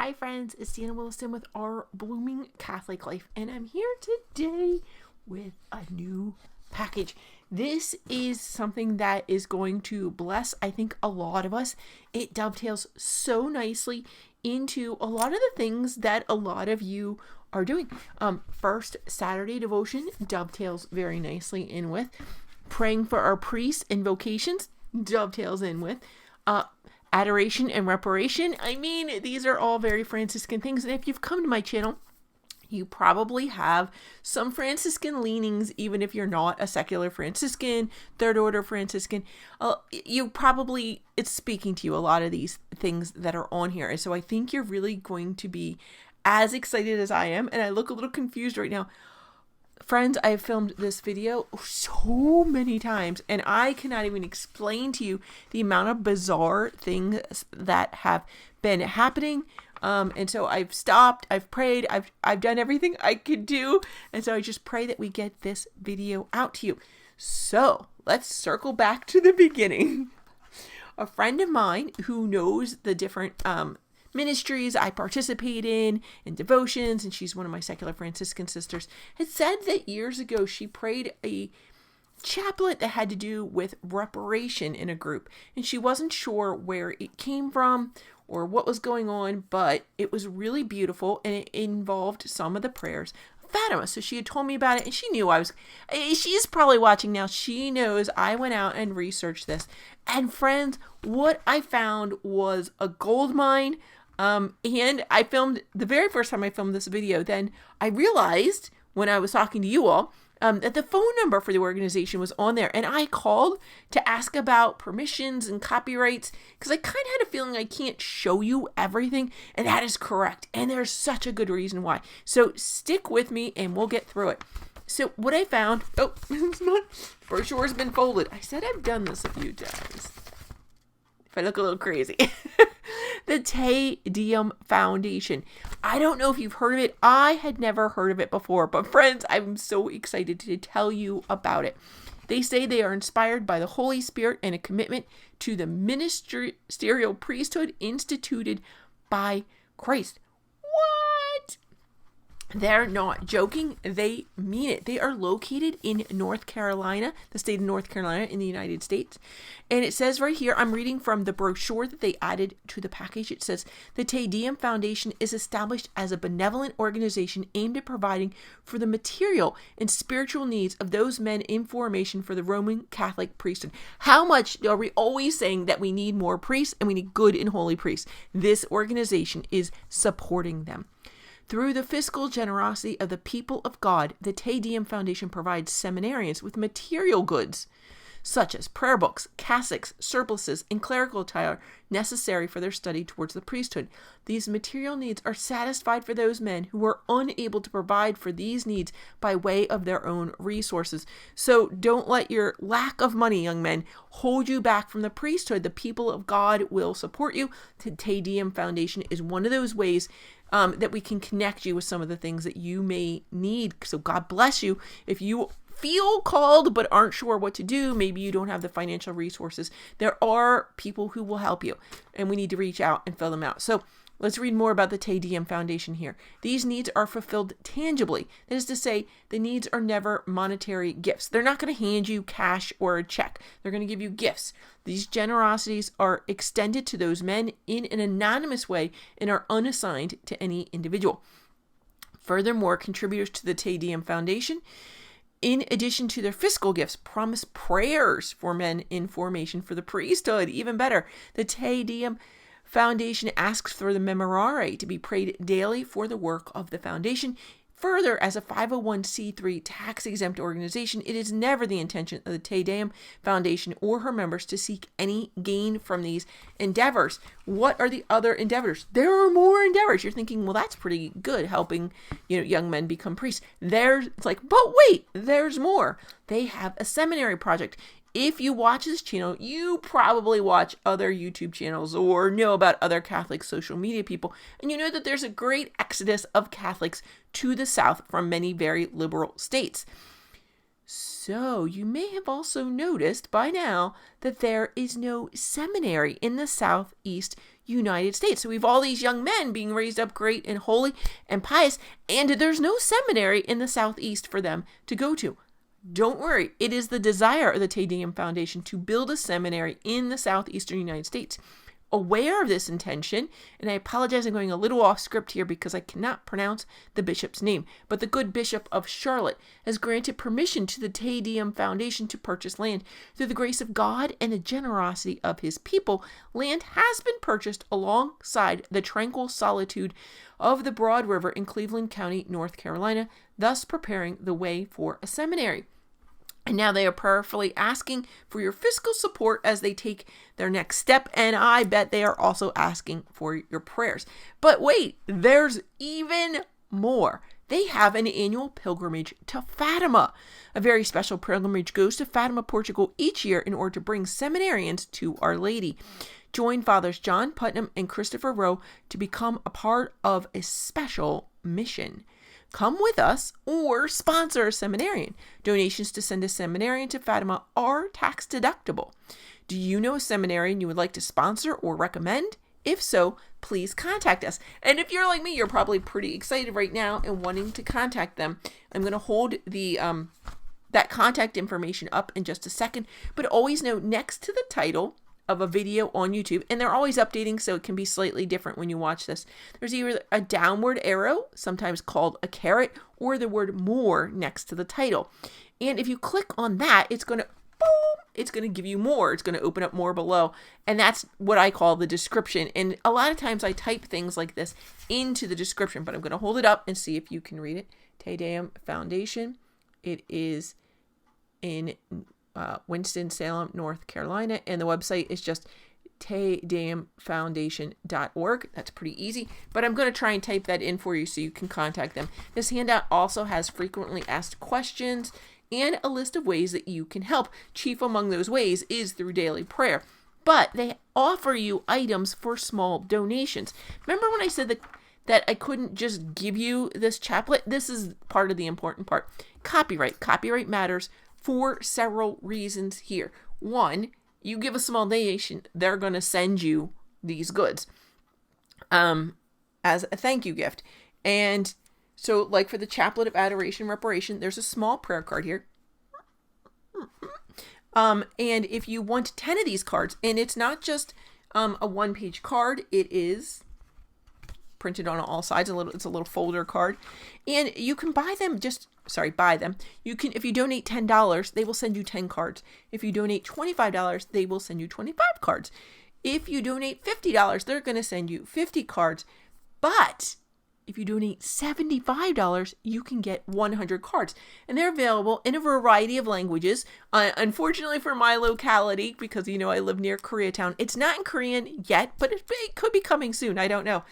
Hi friends, it's Deanna Williston with Our Blooming Catholic Life, and I'm here today with a new package. This is something that is going to bless, I think, a lot of us. It dovetails so nicely into a lot of the things that a lot of you are doing. First, Saturday devotion dovetails very nicely in with. Praying for our priests and vocations dovetails in with. Adoration and Reparation. I mean, these are all very Franciscan things. And if you've come to my channel, you probably have some Franciscan leanings, even if you're not a secular Franciscan, third order Franciscan. It's speaking to you, a lot of these things that are on here. And so I think you're really going to be as excited as I am. And I look a little confused right now. Friends, I have filmed this video so many times, and I cannot even explain to you the amount of bizarre things that have been happening. And so I've stopped, I've prayed, I've done everything I could do. And so I just pray that we get this video out to you. So let's circle back to the beginning. A friend of mine who knows the different ministries I participate in devotions, and she's one of my secular Franciscan sisters, had said that years ago she prayed a chaplet that had to do with reparation in a group, and she wasn't sure where it came from or what was going on, but it was really beautiful, and it involved some of the prayers of Fatima. So she had told me about it, and she knew she's probably watching now. She knows I went out and researched this, and friends, what I found was a gold mine. And I filmed the very first time I filmed this video. Then I realized when I was talking to you all that the phone number for the organization was on there, and I called to ask about permissions and copyrights because I kind of had a feeling I can't show you everything, and that is correct. And there's such a good reason why. So stick with me and we'll get through it. So what I found, it's not, brochure's been folded. I said I've done this a few times. If I look a little crazy. The Te Deum Foundation. I don't know if you've heard of it. I had never heard of it before, but friends, I'm so excited to tell you about it. They say they are inspired by the Holy Spirit and a commitment to the ministerial priesthood instituted by Christ. What? They're not joking. They mean it. They are located in North Carolina, the state of North Carolina in the United States. And it says right here, I'm reading from the brochure that they added to the package. It says, the Te Deum Foundation is established as a benevolent organization aimed at providing for the material and spiritual needs of those men in formation for the Roman Catholic priesthood. How much are we always saying that we need more priests and we need good and holy priests? This organization is supporting them. Through the fiscal generosity of the people of God, the Te Deum Foundation provides seminarians with material goods, such as prayer books, cassocks, surplices, and clerical attire necessary for their study towards the priesthood. These material needs are satisfied for those men who are unable to provide for these needs by way of their own resources. So don't let your lack of money, young men, hold you back from the priesthood. The people of God will support you. The Te Deum Foundation is one of those ways that we can connect you with some of the things that you may need. So God bless you. If you feel called but aren't sure what to do, maybe you don't have the financial resources, there are people who will help you, and we need to reach out and fill them out. So let's read more about the Te Deum Foundation here. These needs are fulfilled tangibly. That is to say, the needs are never monetary gifts. They're not going to hand you cash or a check. They're going to give you gifts. These generosities are extended to those men in an anonymous way and are unassigned to any individual. Furthermore, contributors to the Te Deum Foundation, in addition to their fiscal gifts, promise prayers for men in formation for the priesthood. Even better, the Te Deum Foundation asks for the memorare to be prayed daily for the work of the foundation. Further, as a 501c3 tax-exempt organization, it is never the intention of the Te Deum Foundation or her members to seek any gain from these endeavors. What are the other endeavors? There are more endeavors. You're thinking, well, that's pretty good, helping young men become priests. It's like, but wait, there's more. They have a seminary project. If you watch this channel, you probably watch other YouTube channels or know about other Catholic social media people, and you know that there's a great exodus of Catholics to the South from many very liberal states. So you may have also noticed by now that there is no seminary in the Southeast United States. So we have all these young men being raised up great and holy and pious, and there's no seminary in the Southeast for them to go to. Don't worry, it is the desire of the Te Deum Foundation to build a seminary in the Southeastern United States. Aware of this intention, and I apologize, I'm going a little off script here because I cannot pronounce the bishop's name, but the good bishop of Charlotte has granted permission to the Te Deum Foundation to purchase land. Through the grace of God and the generosity of his people, land has been purchased alongside the tranquil solitude of the Broad River in Cleveland County, North Carolina, thus preparing the way for a seminary. And now they are prayerfully asking for your fiscal support as they take their next step. And I bet they are also asking for your prayers. But wait, there's even more. They have an annual pilgrimage to Fatima. A very special pilgrimage goes to Fatima, Portugal each year in order to bring seminarians to Our Lady. Join Fathers John Putnam and Christopher Rowe to become a part of a special mission. Come with us or sponsor a seminarian. Donations to send a seminarian to Fatima are tax deductible. Do you know a seminarian you would like to sponsor or recommend? If so, please contact us. And if you're like me, you're probably pretty excited right now and wanting to contact them. I'm going to hold the that contact information up in just a second, but always know next to the title of a video on YouTube, and they're always updating, so it can be slightly different when you watch this. There's either a downward arrow, sometimes called a caret, or the word more next to the title. And if you click on that, it's going to give you more. It's going to open up more below. And that's what I call the description. And a lot of times I type things like this into the description, but I'm going to hold it up and see if you can read it. Te Deum Foundation. It is in Winston-Salem, North Carolina, and the website is just TeDeumFoundation.org. That's pretty easy, but I'm going to try and type that in for you so you can contact them. This handout also has frequently asked questions and a list of ways that you can help. Chief among those ways is through daily prayer, but they offer you items for small donations. Remember when I said that I couldn't just give you this chaplet? This is part of the important part. Copyright. Copyright matters for several reasons here. One, you give a small donation, they're going to send you these goods as a thank you gift. And so like for the Chaplet of Adoration, Reparation, there's a small prayer card here. And if you want 10 of these cards, and it's not just a one-page card, it is printed on all sides. It's a little folder card, and you can buy them. You can, if you donate $10, they will send you 10 cards. If you donate $25, they will send you 25 cards. If you donate $50, they're going to send you 50 cards. But if you donate $75, you can get 100 cards. And they're available in a variety of languages. Unfortunately for my locality, because, I live near Koreatown, it's not in Korean yet, but it could be coming soon. I don't know.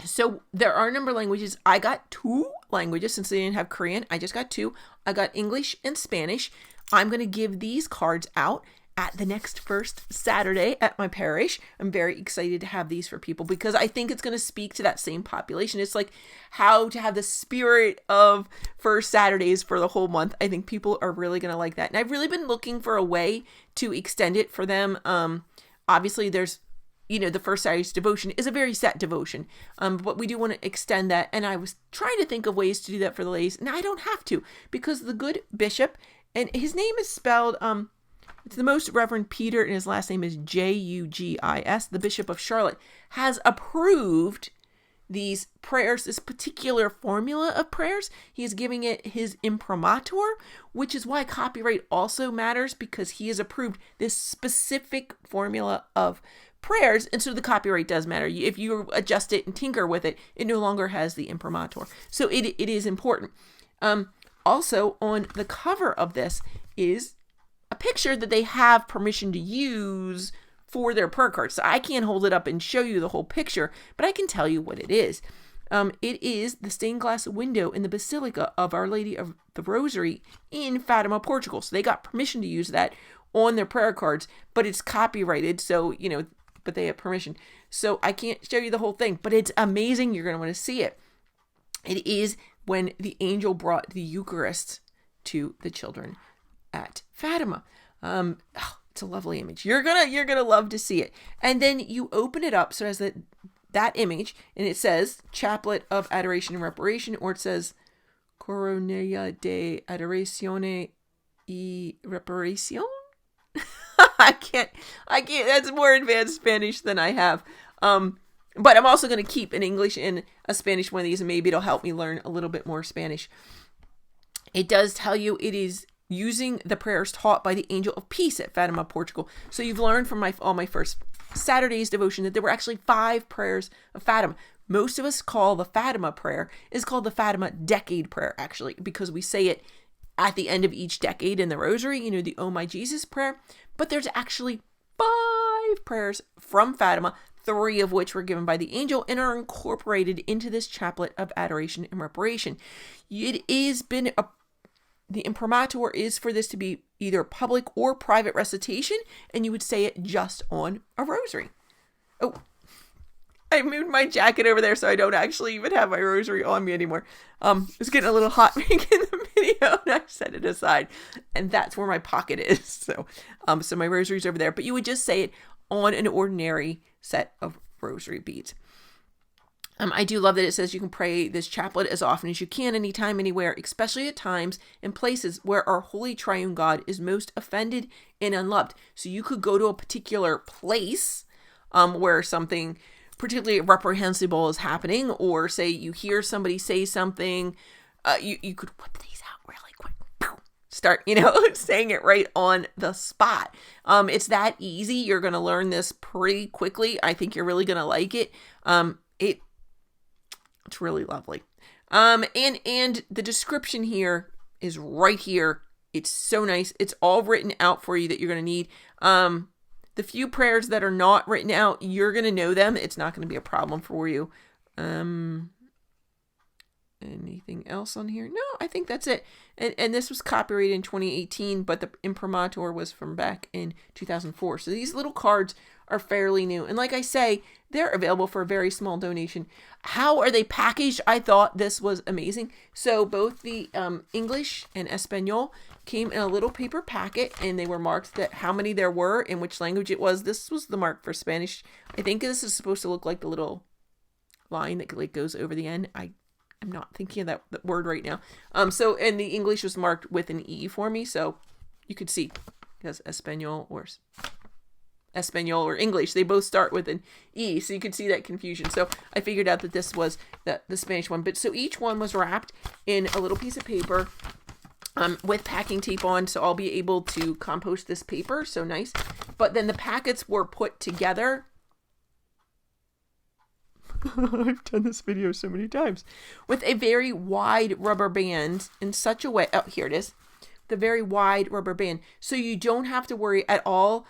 So there are a number of languages. I got 2 languages since they didn't have Korean. I just got 2. I got English and Spanish. I'm going to give these cards out at the next first Saturday at my parish. I'm very excited to have these for people because I think it's going to speak to that same population. It's like how to have the spirit of first Saturdays for the whole month. I think people are really going to like that. And I've really been looking for a way to extend it for them. Obviously there's the first Saturday's devotion is a very set devotion, but we do want to extend that. And I was trying to think of ways to do that for the ladies, and I don't have to because the good bishop, and his name is spelled, it's the Most Reverend Peter, and his last name is Jougis, the Bishop of Charlotte, has approved these prayers, this particular formula of prayers. He is giving it his imprimatur, which is why copyright also matters because he has approved this specific formula of prayers, and so the copyright does matter. If you adjust it and tinker with it, it no longer has the imprimatur. So it is important. Also, on the cover of this is a picture that they have permission to use for their prayer cards. So I can't hold it up and show you the whole picture, but I can tell you what it is. It is the stained glass window in the Basilica of Our Lady of the Rosary in Fatima, Portugal. So they got permission to use that on their prayer cards, but it's copyrighted. So, but they have permission. So I can't show you the whole thing, but it's amazing. You're going to want to see it. It is when the angel brought the Eucharist to the children at Fatima. It's a lovely image. You're gonna love to see it. And then you open it up, so it has that image, and it says Chaplet of Adoration and Reparation, or it says Coronia de Adoratione y Reparación. I can't, that's more advanced Spanish than I have. But I'm also going to keep an English and a Spanish one of these, and maybe it'll help me learn a little bit more Spanish. It does tell you it is using the prayers taught by the Angel of Peace at Fatima, Portugal. So you've learned from all my first Saturday's devotion that there were actually 5 prayers of Fatima. Most of us call the Fatima prayer is called the Fatima decade prayer, actually, because we say it at the end of each decade in the rosary, the Oh My Jesus prayer. But there's actually 5 prayers from Fatima, 3 of which were given by the angel and are incorporated into this chaplet of adoration and reparation. It has been the imprimatur is for this to be either public or private recitation, and you would say it just on a rosary. Oh, I moved my jacket over there so I don't actually even have my rosary on me anymore. It's getting a little hot making the video, and I set it aside, and that's where my pocket is. So my rosary's over there, but you would just say it on an ordinary set of rosary beads. I do love that it says you can pray this chaplet as often as you can, anytime, anywhere, especially at times and places where our holy triune God is most offended and unloved. So you could go to a particular place where something particularly reprehensible is happening, or say you hear somebody say something, you could whip these out really quick. Start, saying it right on the spot. It's that easy. You're going to learn this pretty quickly. I think you're really going to like it. It's really lovely. And the description here is right here. It's so nice. It's all written out for you that you're going to need. The few prayers that are not written out, you're going to know them. It's not going to be a problem for you. Anything else on here? No, I think that's it. And this was copyrighted in 2018, but the imprimatur was from back in 2004. So these little cards are fairly new. And like I say, they're available for a very small donation. How are they packaged? I thought this was amazing. So both the English and Espanol came in a little paper packet, and they were marked that how many there were and which language it was. This was the mark for Spanish. I think this is supposed to look like the little line that goes over the end. I'm not thinking of that word right now. And the English was marked with an E for me, so you could see because Espanol or English, they both start with an E, so you could see that confusion. So I figured out that this was the Spanish one. But so each one was wrapped in a little piece of paper with packing tape on, so I'll be able to compost this paper. So nice. But then the packets were put together. I've done this video so many times. With a very wide rubber band in such a way. Oh, here it is. The very wide rubber band. So you don't have to worry at all.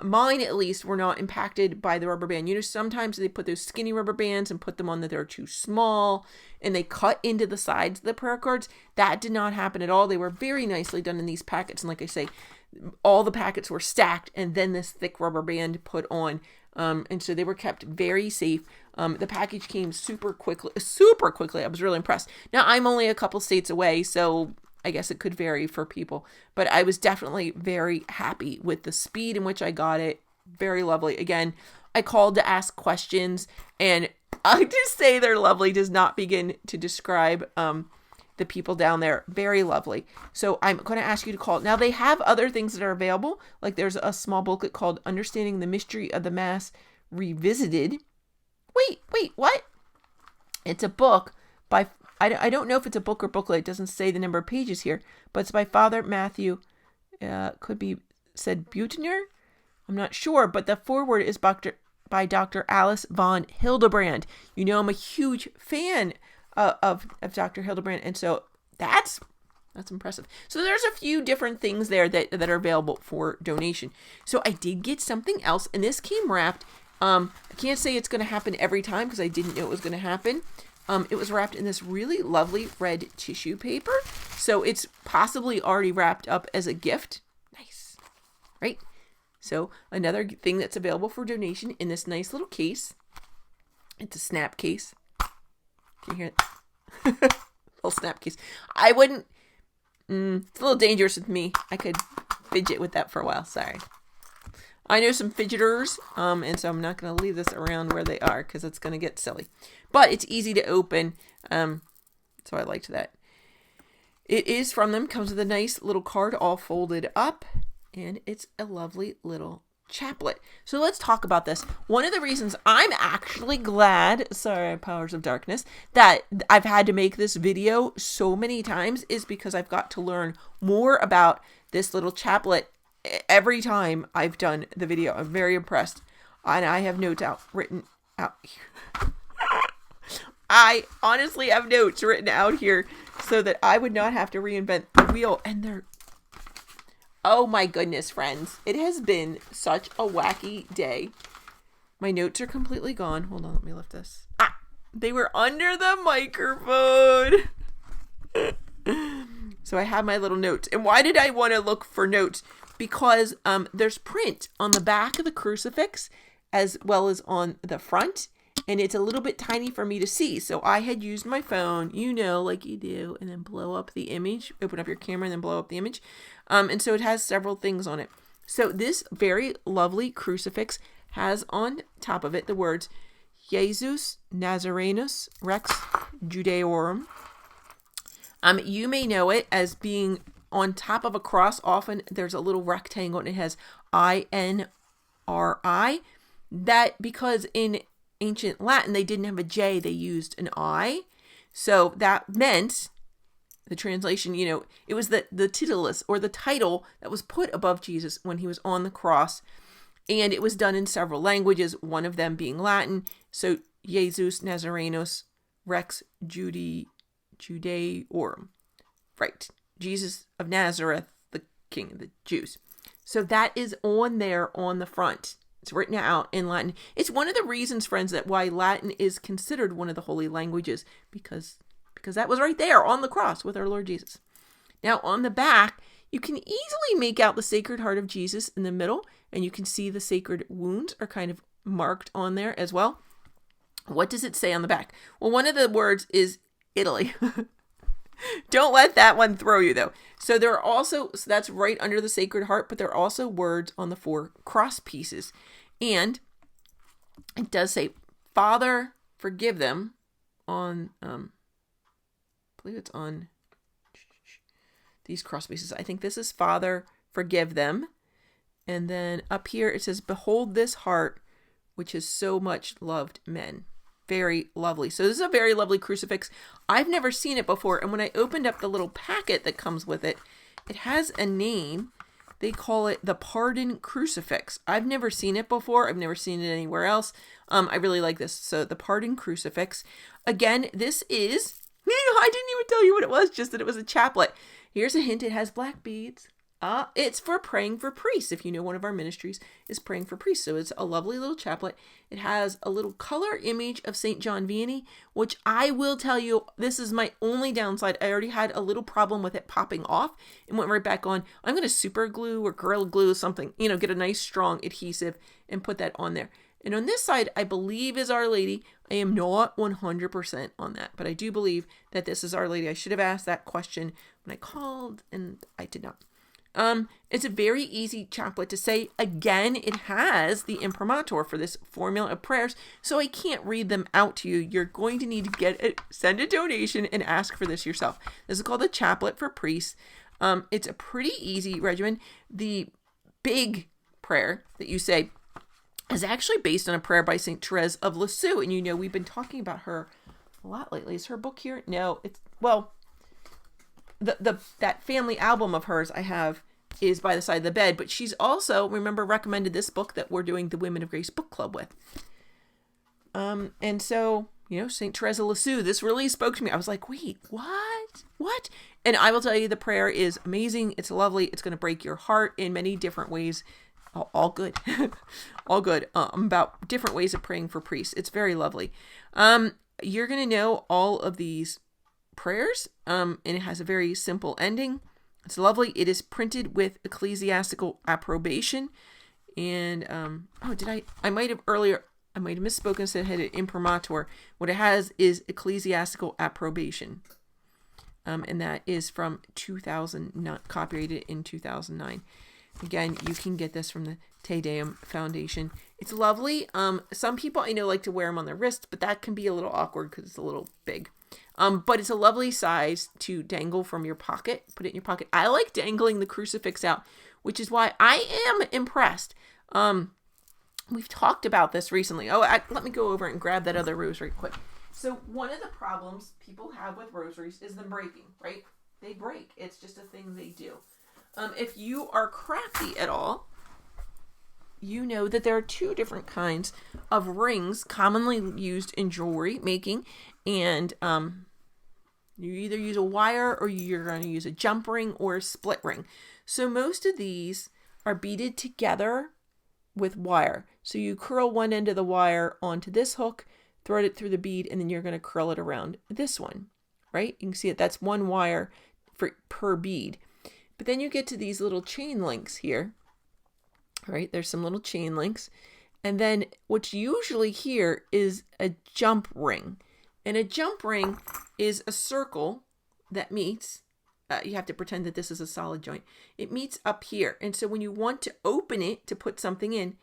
Mine, at least, were not impacted by the rubber band. Sometimes they put those skinny rubber bands and put them on that they're too small, and they cut into the sides of the prayer cards. That did not happen at all. They were very nicely done in these packets. And like I say, all the packets were stacked and then this thick rubber band put on. And so they were kept very safe. The package came super quickly. I was really impressed. Now, I'm only a couple states away, so I guess it could vary for people, but I was definitely very happy with the speed in which I got it. Very lovely. Again, I called to ask questions, and I just say they're lovely does not begin to describe the people down there. Very lovely. So I'm going to ask you to call. Now, they have other things that are available. Like there's a small booklet called Understanding the Mystery of the Mass Revisited. Wait, what? It's a book by, I don't know if it's a book or booklet. It doesn't say the number of pages here, but it's by Father Matthew, could be said bit-ner. I'm not sure, but the foreword is by Dr. Alice von Hildebrand. I'm a huge fan of Dr. Hildebrand, and so that's impressive. So there's a few different things there that are available for donation. So I did get something else, and this came wrapped. I can't say it's going to happen every time because I didn't know it was going to happen. It was wrapped in this really lovely red tissue paper. So it's possibly already wrapped up as a gift. Nice, right? So another thing that's available for donation in this nice little case. It's a snap case. Can you hear it? Little snap case. I wouldn't. It's a little dangerous with me. I could fidget with that for a while. Sorry. I know some fidgeters, and so I'm not going to leave this around where they are because it's going to get silly. But it's easy to open, so I liked that. It is from them, comes with a nice little card all folded up, and it's a lovely little chaplet. So let's talk about this. One of the reasons I'm actually glad, sorry, Powers of Darkness, that I've had to make this video so many times is because I've got to learn more about this little chaplet every time I've done the video. I'm very impressed. And I have notes written out here. I honestly have notes written out here so that I would not have to reinvent the wheel. And they're, oh my goodness, friends. It has been such a wacky day. My notes are completely gone. Hold on, let me lift this. They were under the microphone. So I have my little notes. And why did I want to look for notes? Because there's print on the back of the crucifix as well as on the front. And it's a little bit tiny for me to see. So I had used my phone, like you do, and then blow up the image. Open up your camera and then blow up the image. And so it has several things on it. So this very lovely crucifix has on top of it the words, Jesus Nazarenus Rex Judaeorum. You may know it as being on top of a cross. Often there's a little rectangle and it has INRI. That because in ancient Latin they didn't have a J, they used an I. So that meant the translation, it was the titulus or the title that was put above Jesus when he was on the cross. And it was done in several languages, one of them being Latin. So Jesus Nazarenus Rex Judaeorum. Right. Jesus of Nazareth, the King of the Jews. So that is on there on the front. It's written out in Latin. It's one of the reasons, friends, that why Latin is considered one of the holy languages, because that was right there on the cross with our Lord Jesus. Now on the back, you can easily make out the Sacred Heart of Jesus in the middle, and you can see the sacred wounds are kind of marked on there as well. What does it say on the back? Well, one of the words is Italy. Don't let that one throw you, though. So there are also, so that's right under the Sacred Heart, but there are also words on the 4 cross pieces. And it does say, Father, forgive them on, I believe it's on these cross pieces. I think this is Father, forgive them. And then up here it says, behold this heart, which has so much loved men. Very lovely. So this is a very lovely crucifix. I've never seen it before. And when I opened up the little packet that comes with it, it has a name. They call it the Pardon Crucifix. I've never seen it before. I've never seen it anywhere else. I really like this. So the Pardon Crucifix. Again, this is, I didn't even tell you what it was, just that it was a chaplet. Here's a hint. It has black beads. It's for praying for priests. If you know, one of our ministries is praying for priests. So it's a lovely little chaplet. It has a little color image of St. John Vianney, which I will tell you, this is my only downside. I already had a little problem with it popping off and went right back on. I'm going to super glue or Gorilla Glue something, get a nice strong adhesive and put that on there. And on this side, I believe is Our Lady. I am not 100% on that, but I do believe that this is Our Lady. I should have asked that question when I called and I did not. It's a very easy chaplet to say. Again, it has the imprimatur for this formula of prayers, so I can't read them out to you. You're going to need to send a donation and ask for this yourself. This is called the Chaplet for Priests. It's a pretty easy regimen. The big prayer that you say is actually based on a prayer by St. Therese of Lisieux, and we've been talking about her a lot lately. Is her book here? No, it's, well, that family album of hers I have is by the side of the bed, but she's also, remember, recommended this book that we're doing the Women of Grace book club with. And so, St. Therese of Lisieux, this really spoke to me. I was like, wait, what? And I will tell you, the prayer is amazing. It's lovely. It's going to break your heart in many different ways. All good. All good. About different ways of praying for priests. It's very lovely. You're going to know all of these prayers, and it has a very simple ending. It's lovely. It is printed with ecclesiastical approbation, and I might have misspoken and said it had an imprimatur. What it has is ecclesiastical approbation, and that is from 2009, copyrighted in 2009. Again, you can get this from the Te Deum Foundation. It's lovely. Some people I know like to wear them on their wrist, but that can be a little awkward because it's a little big. But it's a lovely size to dangle from your pocket. Put it in your pocket. I like dangling the crucifix out, which is why I am impressed. We've talked about this recently. Let me go over and grab that other rosary quick. So one of the problems people have with rosaries is them breaking, right? They break. It's just a thing they do. If you are crafty at all, you know that there are two different kinds of rings commonly used in jewelry making. And you either use a wire or you're going to use a jump ring or a split ring. So most of these are beaded together with wire. So you curl one end of the wire onto this hook, thread it through the bead, and then you're going to curl it around this one, right? You can see it. That's one wire per bead. But then you get to these little chain links here, right? There's some little chain links. And then what's usually here is a jump ring. And a jump ring is a circle that meets, you have to pretend that this is a solid joint. It meets up here. And so when you want to open it to put something in,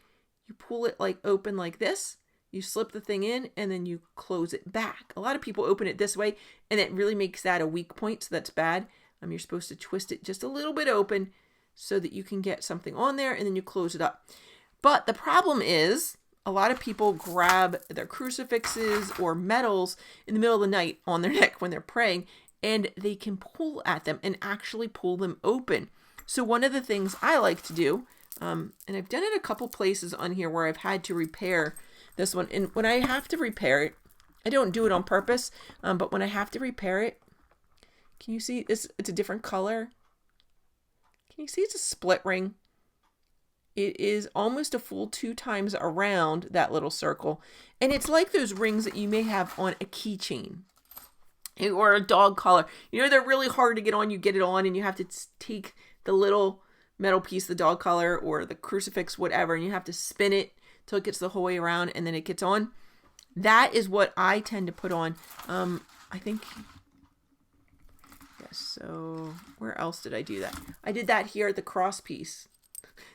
you pull it like open like this, you slip the thing in, and then you close it back. A lot of people open it this way, and it really makes that a weak point, so that's bad. You're supposed to twist it just a little bit open so that you can get something on there, and then you close it up. But the problem is, a lot of people grab their crucifixes or medals in the middle of the night on their neck when they're praying, and they can pull at them and actually pull them open. So one of the things I like to do, and I've done it a couple places on here where I've had to repair this one. And when I have to repair it, I don't do it on purpose, but when I have to repair it, can you see this? It's a different color. Can you see it's a split ring? It is almost a full 2 times around that little circle. And it's like those rings that you may have on a keychain or a dog collar. You know, they're really hard to get on. You get it on and you have to take the little metal piece, the dog collar or the crucifix, whatever, and you have to spin it till it gets the whole way around and then it gets on. That is what I tend to put on. I think... So where else did I do that? I did that here at the cross piece.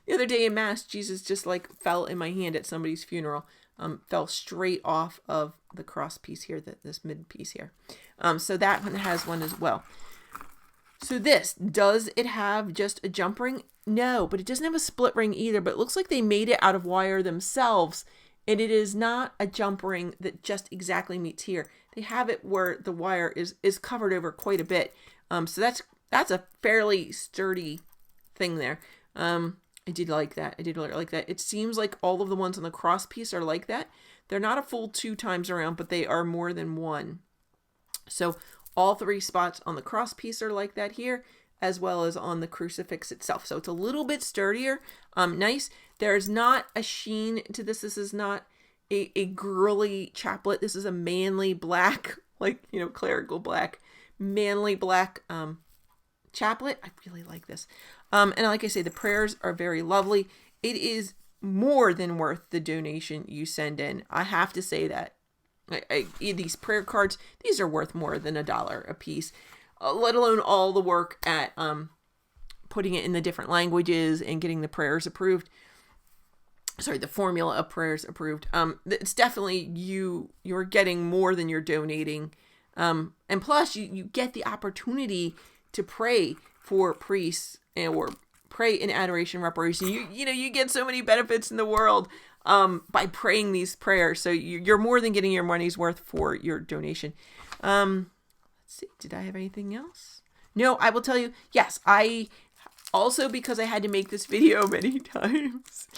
The other day in Mass, Jesus just like fell in my hand at somebody's funeral. Fell straight off of the cross piece here, this mid piece here. So that one has one as well. So does it have just a jump ring? No, but it doesn't have a split ring either, but it looks like they made it out of wire themselves. And it is not a jump ring that just exactly meets here. They have it where the wire is covered over quite a bit. So that's a fairly sturdy thing there. I did like that. I did really like that. It seems like all of the ones on the cross piece are like that. They're not a full 2 times around, but they are more than one. So all 3 spots on the cross piece are like that here, as well as on the crucifix itself. So it's a little bit sturdier. Nice. There's not a sheen to this. This is not a girly chaplet. This is a manly black, clerical black, manly black chaplet. I really like this. And like I say, the prayers are very lovely. It is more than worth the donation you send in. I have to say that. These prayer cards, these are worth more than $1 a piece, let alone all the work at putting it in the different languages and getting the prayers approved. Sorry, the formula of prayers approved. It's definitely you're getting more than you're donating. And plus you get the opportunity to pray for priests or pray in adoration, reparation. You get so many benefits in the world by praying these prayers. So you're more than getting your money's worth for your donation. Let's see, did I have anything else? No, I will tell you, yes, I also, because I had to make this video many times,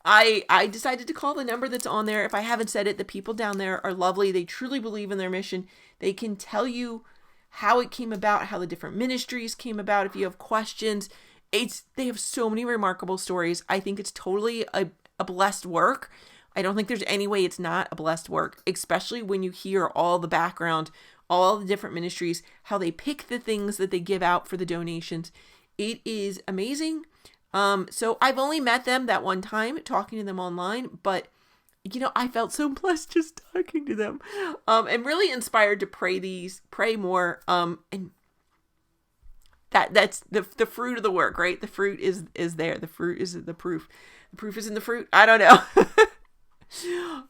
I decided to call the number that's on there. If I haven't said it, the people down there are lovely. They truly believe in their mission. They can tell you how it came about, how the different ministries came about. If you have questions, they have so many remarkable stories. I think it's totally a blessed work. I don't think there's any way it's not a blessed work, especially when you hear all the background, all the different ministries, how they pick the things that they give out for the donations. It is amazing. So I've only met them that one time, talking to them online, but I felt so blessed just talking to them, and really inspired to pray more. And That's the fruit of the work, right? The fruit is there. The fruit is the proof. The proof is in the fruit. I don't know.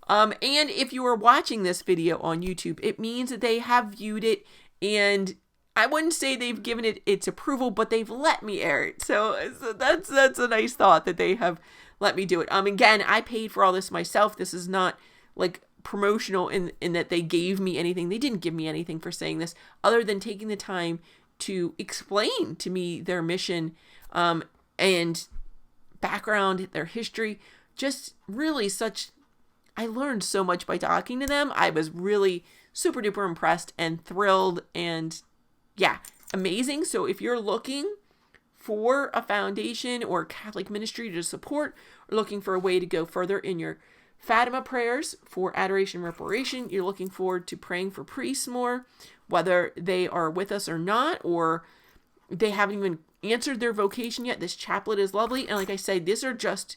And if you are watching this video on YouTube, it means that they have viewed it, and I wouldn't say they've given it its approval, but they've let me air it. So that's a nice thought that they have let me do it. Again, I paid for all this myself. This is not like promotional in that they gave me anything. They didn't give me anything for saying this, other than taking the time to explain to me their mission, and background, their history. Just really I learned so much by talking to them. I was really super duper impressed and thrilled, and yeah, amazing. So if you're looking for a foundation or Catholic ministry to support, or looking for a way to go further in your Fatima prayers for adoration, reparation, you're looking forward to praying for priests more, whether they are with us or not, or they haven't even answered their vocation yet, this chaplet is lovely. And like I said, these are just,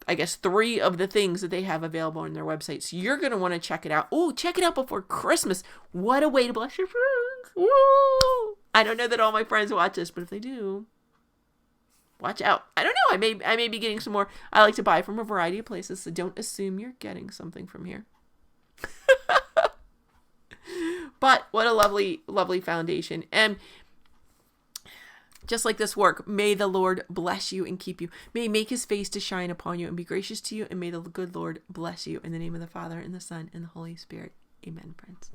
I guess, 3 of the things that they have available on their website. So you're going to want to check it out. Oh, check it out before Christmas. What a way to bless your friends. Woo! I don't know that all my friends watch this, but if they do, watch out. I don't know. I may be getting some more. I like to buy from a variety of places, so don't assume you're getting something from here. But what a lovely, lovely foundation. And just like this work, may the Lord bless you and keep you. May he make his face to shine upon you and be gracious to you. And may the good Lord bless you. In the name of the Father, and the Son, and the Holy Spirit. Amen, friends.